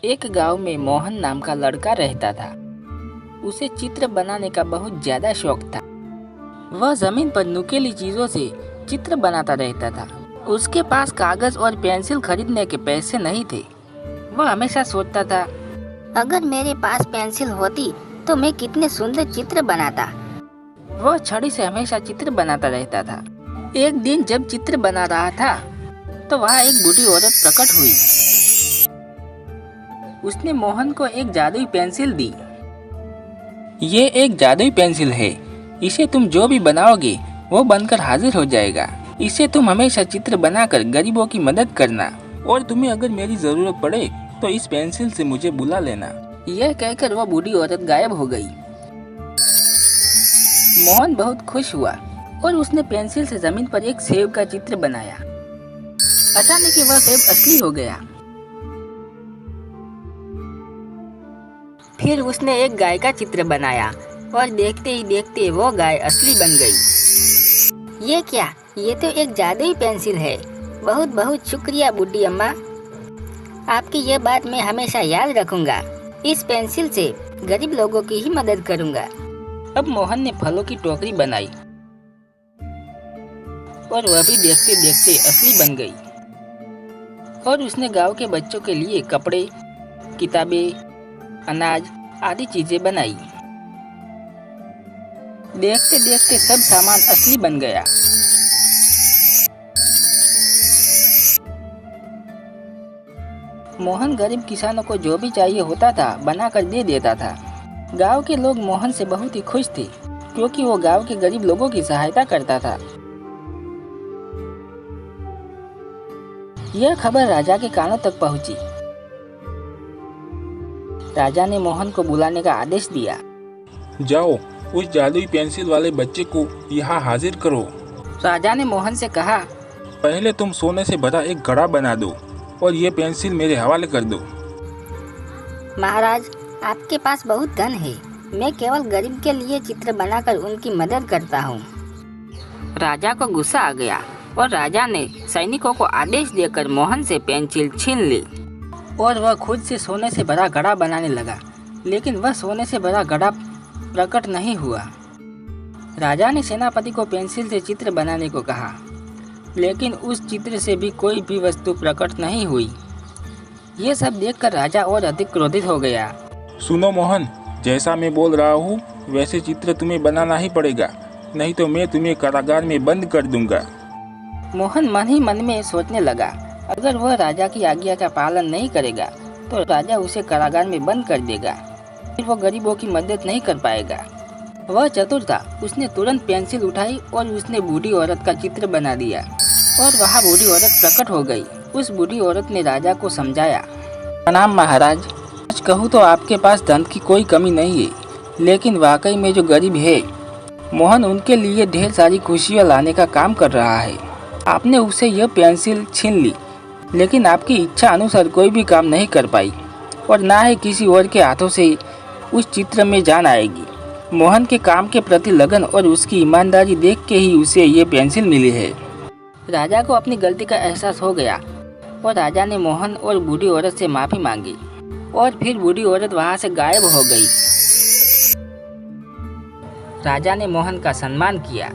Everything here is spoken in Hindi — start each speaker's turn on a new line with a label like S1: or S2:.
S1: एक गांव में मोहन नाम का लड़का रहता था। उसे चित्र बनाने का बहुत ज्यादा शौक था। वह जमीन पर नुकीली चीजों से चित्र बनाता रहता था। उसके पास कागज और पेंसिल खरीदने के पैसे नहीं थे। वह हमेशा सोचता था,
S2: अगर मेरे पास पेंसिल होती तो मैं कितने सुंदर चित्र बनाता।
S1: वह छड़ी से हमेशा चित्र बनाता रहता था। एक दिन जब चित्र बना रहा था तो वहाँ एक बूढ़ी औरत प्रकट हुई। उसने मोहन को एक जादुई पेंसिल दी। ये एक जादुई पेंसिल है, इसे तुम जो भी बनाओगे वो बनकर हाजिर हो जाएगा। इसे तुम हमेशा चित्र बनाकर गरीबों की मदद करना, और तुम्हें अगर मेरी जरूरत पड़े तो इस पेंसिल से मुझे बुला लेना। यह कहकर वह बूढ़ी औरत गायब हो गई। मोहन बहुत खुश हुआ और उसने पेंसिल से जमीन पर एक सेब का चित्र बनाया। अचानक ही वह सेब असली हो गया। फिर उसने एक गाय का चित्र बनाया और देखते ही देखते वो गाय असली बन गई।
S2: ये क्या? ये तो एक जादुई पेंसिल है। बहुत बहुत शुक्रिया बूढ़ी अम्मा। आपकी ये बात मैं हमेशा याद रखूंगा। इस पेंसिल से गरीब लोगों की ही मदद करूंगा।
S1: अब मोहन ने फलों की टोकरी बनाई और वह भी देखते देखते असली बन गई। और उसने गांव के बच्चों के लिए कपड़े, किताबें, अनाज आदि चीजें बनाई। देखते देखते सब सामान असली बन गया। मोहन गरीब किसानों को जो भी चाहिए होता था बनाकर दे देता था। गांव के लोग मोहन से बहुत ही खुश थे, क्योंकि वो गांव के गरीब लोगों की सहायता करता था। यह खबर राजा के कानों तक पहुंची। राजा ने मोहन को बुलाने का आदेश दिया।
S3: जाओ, उस जादुई पेंसिल वाले बच्चे को यहाँ हाजिर करो।
S1: राजा ने मोहन से कहा,
S3: पहले तुम सोने से भरा एक घड़ा बना दो और ये पेंसिल मेरे हवाले कर दो।
S2: महाराज, आपके पास बहुत धन है। मैं केवल गरीब के लिए चित्र बनाकर उनकी मदद करता हूँ।
S1: राजा को गुस्सा आ गया और राजा ने सैनिकों को आदेश देकर मोहन से पेंसिल छीन ली और वह खुद से सोने से भरा घड़ा बनाने लगा। लेकिन वह सोने से भरा घड़ा प्रकट नहीं हुआ। राजा ने सेनापति को पेंसिल से चित्र बनाने को कहा, लेकिन उस चित्र से भी कोई भी वस्तु प्रकट नहीं हुई। ये सब देखकर राजा और अधिक क्रोधित हो गया।
S3: सुनो मोहन, जैसा मैं बोल रहा हूँ वैसे चित्र तुम्हें बनाना ही पड़ेगा, नहीं तो मैं तुम्हें कारागार में बंद कर दूंगा।
S1: मोहन मन ही मन में सोचने लगा, अगर वह राजा की आज्ञा का पालन नहीं करेगा तो राजा उसे कारागार में बंद कर देगा। फिर वो गरीबों की मदद नहीं कर पाएगा। वह चतुर था। उसने तुरंत पेंसिल उठाई और उसने बूढ़ी औरत का चित्र बना दिया और वहाँ बूढ़ी औरत प्रकट हो गई। उस बूढ़ी औरत ने राजा को समझाया, प्रणाम महाराज, सच कहूँ तो आपके पास धन की कोई कमी नहीं है, लेकिन वाकई में जो गरीब है मोहन, उनके लिए ढेर सारी खुशियाँ लाने का काम कर रहा है। आपने उसे यह पेंसिल छीन ली, लेकिन आपकी इच्छा अनुसार कोई भी काम नहीं कर पाई और ना ही किसी और के हाथों से उस चित्र में जान आएगी। मोहन के काम के प्रति लगन और उसकी ईमानदारी देख के ही उसे ये पेंसिल मिली है। राजा को अपनी गलती का एहसास हो गया और राजा ने मोहन और बूढ़ी औरत से माफी मांगी और फिर बूढ़ी औरत वहाँ से गायब हो गई। राजा ने मोहन का सम्मान किया